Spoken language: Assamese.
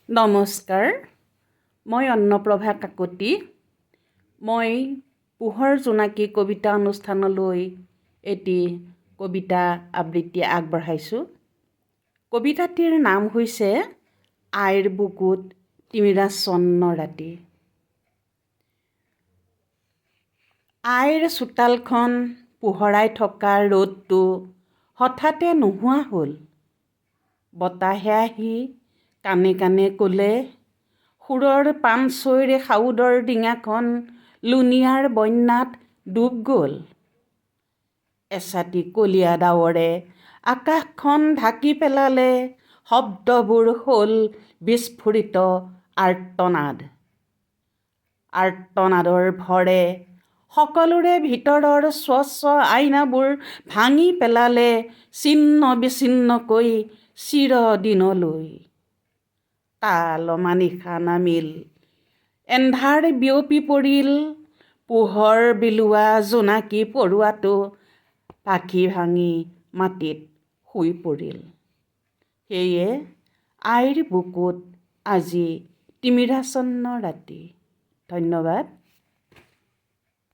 নমস্কাৰ, মই অন্নপ্ৰভা কাকতি। মই পোহৰ জোনাকী কবিতা অনুষ্ঠানলৈ এটি কবিতা আবৃত্তি আগবঢ়াইছোঁ। কবিতাটিৰ নাম হৈছে আইৰ বুকুত তিমিৰা চন্ন ৰাতি। আইৰ চোতালখন পোহৰাই থকা ৰ'দটো হঠাতে নোহোৱা হ'ল। বতাহে আহি কাণে কাণে ক'লে, সুৰৰ পাণচৈৰ সাউদৰ ডিঙাখন লুণিয়াৰ বন্যাত ডুব গ'ল। এচাটি কলীয়া ডাৱৰে আকাশখন ঢাকি পেলালে, শব্দবোৰ হ'ল বিস্ফোৰিত আৰ্তনাদ। আৰ্তনাদৰ ভৰে সকলোৰে ভিতৰৰ স্বচ্ছ আইনাবোৰ ভাঙি পেলালে ছিন্ন বিচ্ছিন্নকৈ চিৰদিনলৈ। কালমানিশা নামিল, এন্ধাৰ বিয়পি পৰিল, পোহৰ বিলোৱা জোনাকী পৰুৱাটো পাখি ভাঙি মাটিত শুই পৰিল। সেয়ে আইৰ বুকুত আজি তিমিৰাচন্ন ৰাতি। ধন্যবাদ।